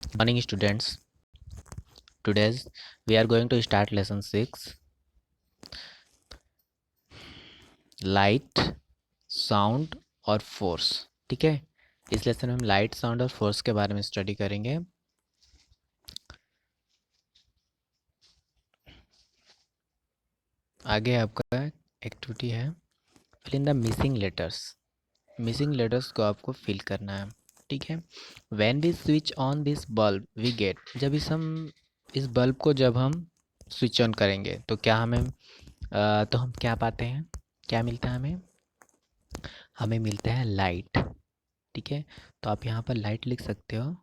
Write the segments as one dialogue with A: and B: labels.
A: Morning students. Today we are going to start lesson 6, light, sound और force. ठीक है, इस लेसन में हम लाइट, साउंड और फोर्स के बारे में स्टडी करेंगे। आगे आपका एक्टिविटी है fill in the missing letters. Missing letters को आपको फिल करना है। ठीक है, when we switch on this bulb we get, जब इस बल्ब को जब हम स्विच ऑन करेंगे तो क्या हमें तो हम क्या पाते हैं, क्या मिलता है हमें? हमें मिलता है लाइट। ठीक है, तो आप यहाँ पर लाइट लिख सकते हो,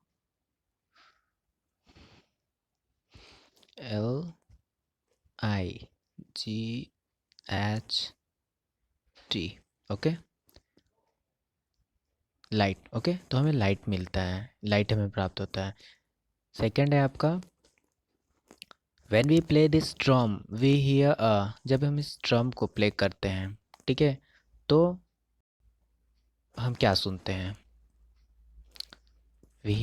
A: LIGHT। Okay, light. ओके, तो हमें लाइट मिलता है, लाइट हमें प्राप्त होता है। सेकंड है आपका when we play this drum we hear a, जब हम इस ड्रम को प्ले करते हैं, ठीक है, तो हम क्या सुनते हैं? We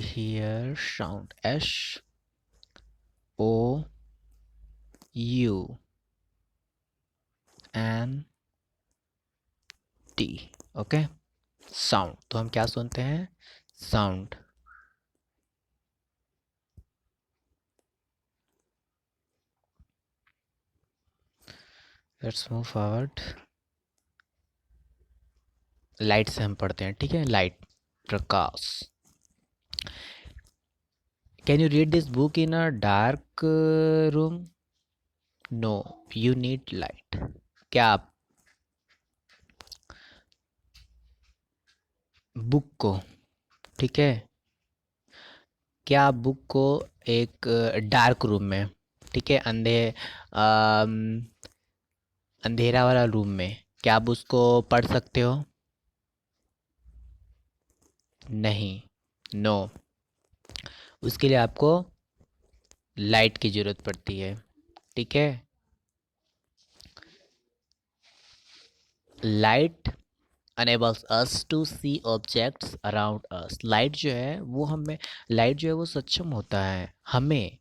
A: hear sound, SOUND। Okay, sound. तो हम क्या सुनते हैं? Sound. Let's move forward. Light से हम पढ़ते हैं। ठीक है, लाइट, प्रकाश। Can you read this book in a dark room? No, you need light. क्या आप बुक को, ठीक है, क्या आप बुक को एक डार्क रूम में, ठीक है, अम, अंधेरा वाला रूम में, क्या आप उसको पढ़ सकते हो? नहीं, नो, उसके लिए आपको लाइट की ज़रूरत पड़ती है। ठीक है, light enables us to see objects around us। Light जो है वो हमें, लाइट जो है वो सक्षम होता है हमें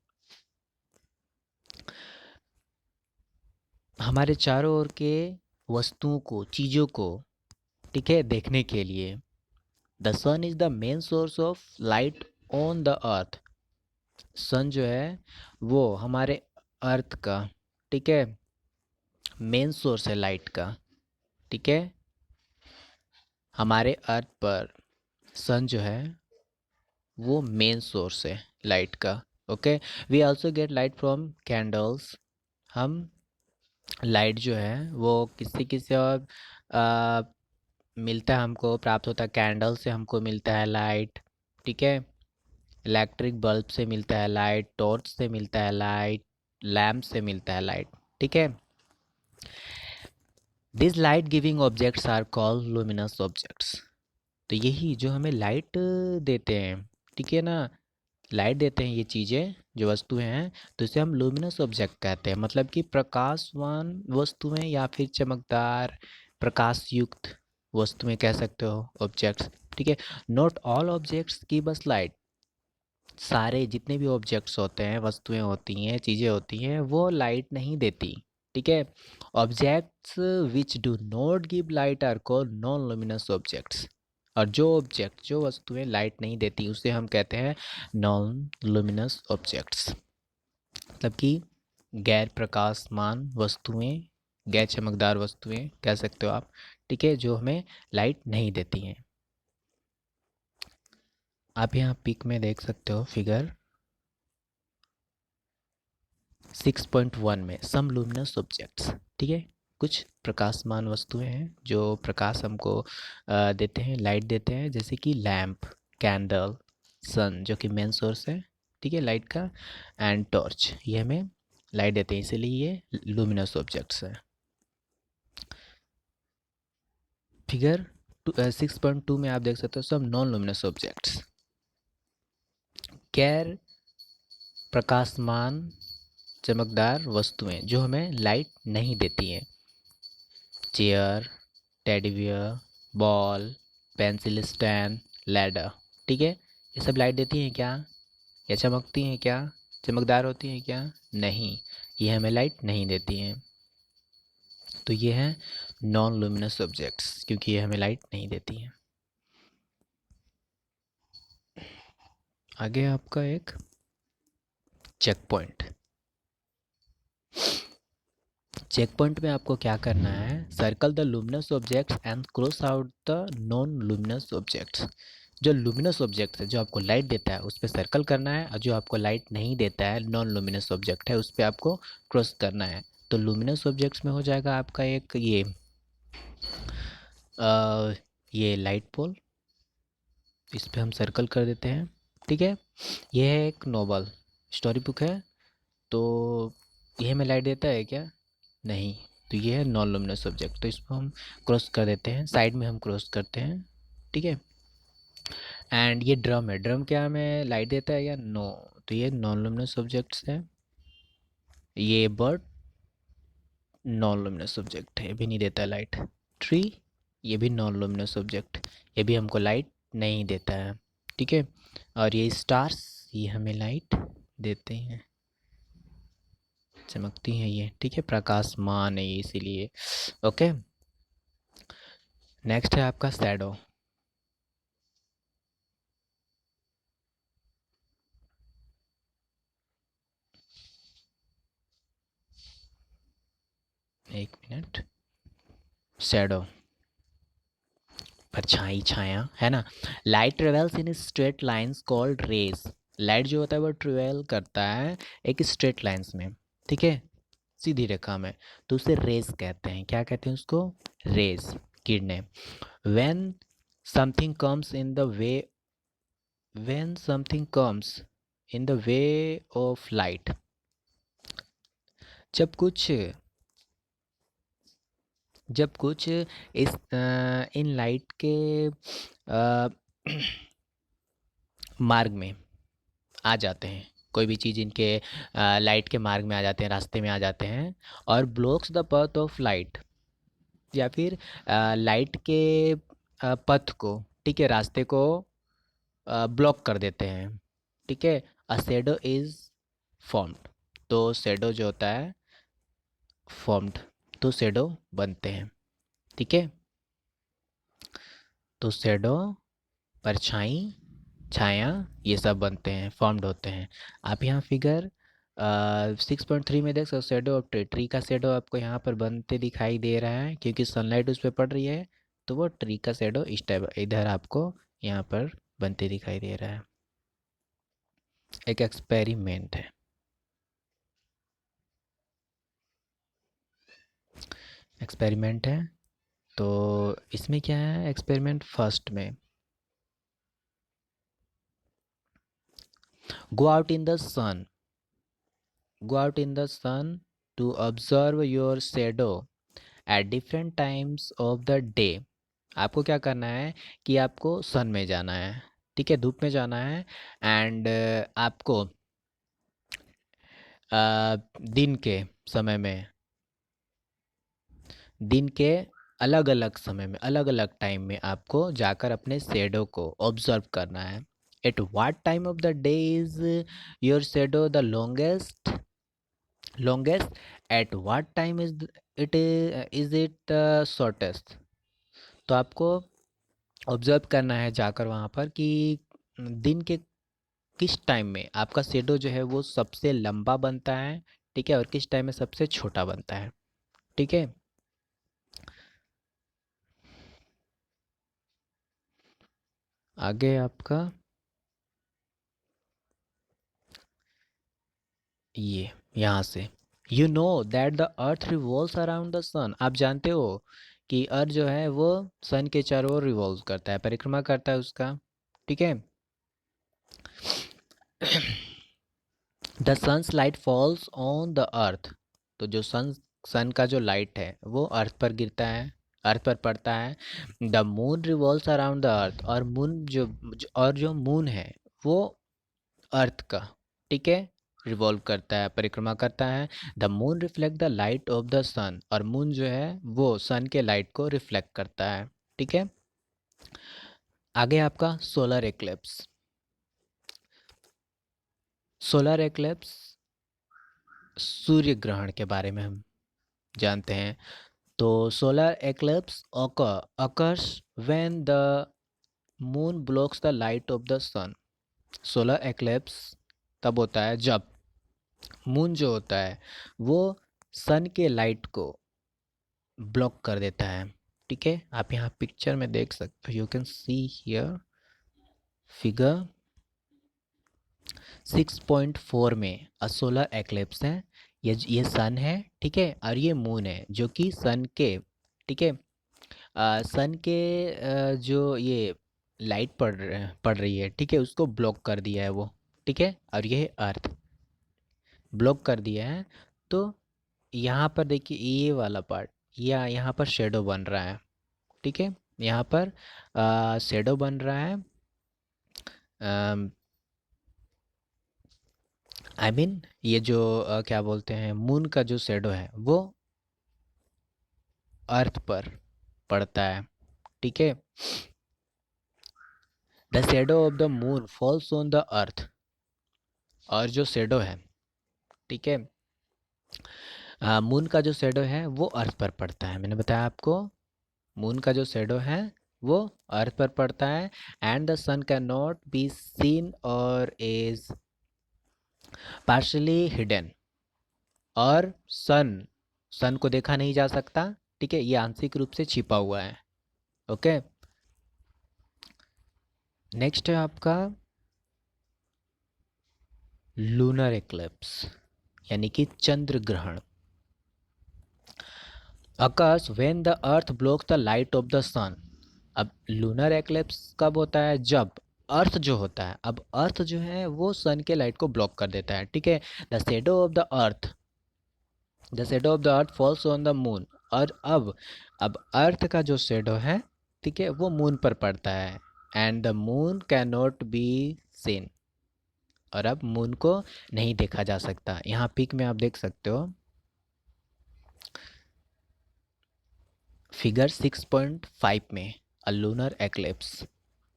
A: हमारे चारों ओर के वस्तुओं को, चीज़ों को, ठीक है, देखने के लिए। The sun is the main source of light on the earth. Sun जो है वो हमारे अर्थ का, ठीक है, मेन सोर्स है लाइट का। ठीक है, हमारे अर्थ पर सन जो है वो मेन सोर्स है लाइट का। Okay, we also get light from candles. हम लाइट जो है वो किसी किसी और आ, मिलता है, हमको प्राप्त होता है कैंडल से, हमको मिलता है लाइट। ठीक है, इलेक्ट्रिक बल्ब से मिलता है लाइट, टॉर्च से मिलता है लाइट, लैम्प से मिलता है लाइट। ठीक है, this light giving objects are called luminous objects. तो यही जो हमें लाइट देते हैं, ठीक है ना, लाइट देते हैं ये चीज़ें जो वस्तुएं हैं, तो इसे हम लुमिनस ऑब्जेक्ट कहते हैं। मतलब कि प्रकाशवान वस्तुएं या फिर चमकदार प्रकाश युक्त वस्तुएं कह सकते हो, ऑब्जेक्ट्स। ठीक है, not all objects give us light. सारे जितने भी ऑब्जेक्ट्स होते हैं, वस्तुएं होती हैं, चीज़ें होती हैं, वो लाइट नहीं देती। ठीक है, objects which do not give light are called non luminous objects. और जो ऑब्जेक्ट, जो वस्तुएं लाइट नहीं देती उसे हम कहते हैं नॉन लुमिनस ऑब्जेक्ट्स। मतलब कि गैर प्रकाशमान वस्तुएं, गैर चमकदार वस्तुएं कह सकते हो आप। ठीक है, जो हमें लाइट नहीं देती हैं। आप यहाँ पिक में देख सकते हो फिगर 6.1 में सम लुमिनस ऑब्जेक्ट्स। ठीक है, कुछ प्रकाशमान वस्तुएं हैं जो प्रकाश हमको देते हैं, लाइट देते हैं, जैसे कि लैम्प, कैंडल, सन जो कि मेन सोर्स है, ठीक है, लाइट का, एंड टॉर्च, ये हमें लाइट देते हैं, इसीलिए ये लुमिनस ऑब्जेक्ट्स हैं। फिगर 6.2 में आप देख सकते हो सम नॉन लुमिनस ऑब्जेक्ट्स, गैर प्रकाशमान चमकदार वस्तुएं जो हमें लाइट नहीं देती हैं। Chair, teddy bear, ball, pencil stand, ladder. ठीक है, ये सब लाइट देती हैं क्या? या चमकती हैं क्या? चमकदार होती हैं क्या? नहीं, ये हमें लाइट नहीं देती हैं। तो ये हैं नॉन लुमिनस ऑब्जेक्ट्स, क्योंकि ये हमें लाइट नहीं देती हैं। आगे आपका एक चेक पॉइंट। चेक पॉइंट में आपको क्या करना है? Circle the luminous objects and cross out the non luminous objects. जो लुमिनस ऑब्जेक्ट है, जो आपको लाइट देता है, उस पर सर्कल करना है, और जो आपको लाइट नहीं देता है, नॉन लुमिनस ऑब्जेक्ट है, उस पर आपको क्रॉस करना है। तो लुमिनस ऑब्जेक्ट्स में हो जाएगा आपका एक ये लाइट पोल, इस पे हम सर्कल कर देते हैं। ठीक है, ये है एक नोवेल स्टोरी बुक है, तो ये हमें लाइट देता है क्या? नहीं, तो ये है नॉन लुमिनस ऑब्जेक्ट, तो इसको हम क्रॉस कर देते हैं, साइड में हम क्रॉस करते हैं। ठीक है, एंड ये ड्रम है, ड्रम क्या हमें लाइट देता है या नो? तो ये नॉन लुमिनस ऑब्जेक्ट्स है। ये बर्ड नॉन लुमिनस ऑब्जेक्ट है, ये भी नहीं देता है लाइट। ट्री, ये भी नॉन लुमिनस ऑब्जेक्ट, ये भी हमको लाइट नहीं देता है। ठीक है, और ये स्टार्स, ये हमें लाइट देते हैं, चमकती हैं ये। ठीक है, प्रकाशमान है ये, इसीलिए। ओके, नेक्स्ट है आपका शैडो। एक मिनट, शैडो, परछाई, छाया, है ना। Light travels in straight lines called rays. Light जो होता है वो ट्रेवल करता है एक स्ट्रेट लाइंस में, ठीक है, सीधी रेखा में, तो उसे रेज कहते हैं। क्या कहते हैं उसको? रेज, किरणें। When something comes in the way, when something comes in the way of light, जब कुछ, जब कुछ इस इन लाइट के अ, मार्ग में आ जाते हैं, कोई भी चीज़ इनके लाइट के मार्ग में आ जाते हैं, रास्ते में आ जाते हैं, और blocks the path of light, या फिर लाइट के पथ को, ठीक है, रास्ते को ब्लॉक कर देते हैं। ठीक है, अ शेडो इज फॉर्म्ड, तो शेडो जो होता है फॉर्म्ड, तो शेडो बनते हैं। ठीक है, तो शेडो, परछाई, छाया, ये सब बनते हैं, फॉर्म्ड होते हैं। आप यहाँ फिगर 6.3 में देख सकते हो, शेडो ऑफ ट्री, ट्री का शेडो आपको यहाँ पर बनते दिखाई दे रहा है, क्योंकि सनलाइट उस पर पड़ रही है, तो वो ट्री का शेडो इस टाइप इधर आपको यहाँ पर बनते दिखाई दे रहा है। एक एक्सपेरिमेंट है, एक्सपेरिमेंट है, तो इसमें क्या है? एक्सपेरिमेंट फर्स्ट में, go out in the sun, go out in the sun to observe your shadow at different times of the day। आपको क्या करना है कि आपको सन में जाना है, ठीक है, धूप में जाना है, एंड आपको दिन के समय में, दिन के अलग अलग समय में, अलग अलग टाइम में आपको जाकर अपने शेडो को ऑब्जर्व करना है। At what time of the day is your shadow the longest, longest, at what time is it shortest। तो आपको ऑब्जर्व करना है जाकर वहाँ पर कि दिन के किस टाइम में आपका शेडो जो है वो सबसे लंबा बनता है, ठीक है, और किस टाइम में सबसे छोटा बनता है। ठीक है, आगे आपका ये यहाँ से, you know that the earth revolves around the sun. आप जानते हो कि अर्थ जो है वो सन के चारों ओर रिवॉल्व करता है, परिक्रमा करता है उसका। ठीक है, the sun's light falls on the earth, तो जो सन का जो लाइट है वो अर्थ पर गिरता है, अर्थ पर पड़ता है। The moon revolves around the earth, और मून और जो मून है वो अर्थ का, ठीक है, रिवॉल्व करता है, परिक्रमा करता है। The moon reflect the light of the sun, और मून जो है वो सन के लाइट को रिफ्लेक्ट करता है। ठीक है, आगे आपका सोलर एक्लिप्स। सोलर एक्लिप्स सूर्य ग्रहण के बारे में हम जानते हैं। तो solar eclipse occurs when the moon blocks the light of the sun। Solar eclipse तब होता है जब मून जो होता है वो सन के लाइट को ब्लॉक कर देता है। ठीक है, आप यहाँ पिक्चर में देख सकते हो, you can see here figure 6.4 में सोलर एक्लिप्स है। ये सन है, ठीक है, और ये मून है जो कि सन के, ठीक है, सन के जो ये लाइट पड़ रही है, ठीक है, उसको ब्लॉक कर दिया है वो। ठीक है, और ये अर्थ ब्लॉक कर दिया है। तो यहाँ पर देखिए ये वाला पार्ट, या यहाँ पर शेडो बन रहा है। ठीक है, यहाँ पर शेडो बन रहा है। आई मीन ये जो क्या बोलते हैं, मून का जो शेडो है वो अर्थ पर पड़ता है। ठीक है, the shadow of the moon false on the अर्थ, और जो शेडो है, ठीक है, मून का जो शेडो है वो अर्थ पर पड़ता है। मैंने बताया आपको, मून का जो शेडो है वो अर्थ पर पड़ता है। And the sun can not be seen और इज पार्शली हिडन, और सन को देखा नहीं जा सकता। ठीक है, ये आंशिक रूप से छिपा हुआ है। ओके, नेक्स्ट है आपका लूनर एक्लिप्स, यानी कि चंद्र ग्रहण। occurs when the earth blocks the light of the sun। अब लूनर एक्लिप्स कब होता है, जब अर्थ जो होता है, अब अर्थ जो है वो सन के लाइट को ब्लॉक कर देता है। ठीक है, the shadow of the earth, the shadow of the earth false on the moon, और अब अर्थ का जो शेडो है, ठीक है, वो मून पर पड़ता है। And the moon can not be seen, और अब मून को नहीं देखा जा सकता। यहाँ पिक में आप देख सकते हो फिगर 6.5 में अ लूनर एक्लिप्स,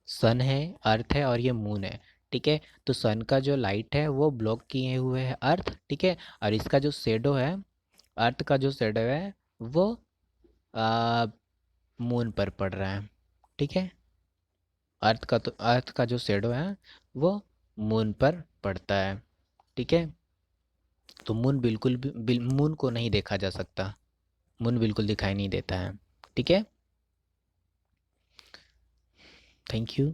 A: सन है, अर्थ है, और ये मून है। ठीक है, तो सन का जो लाइट है वो ब्लॉक किए हुए है अर्थ। ठीक है, और इसका जो शेडो है, अर्थ का जो शेडो है वो मून पर पड़ रहा है। ठीक है, अर्थ का जो शेडो है वो मून पर पड़ता है। ठीक है, तो मून बिल्कुल भी मून को नहीं देखा जा सकता, मून बिल्कुल दिखाई नहीं देता है। ठीक है, थैंक यू।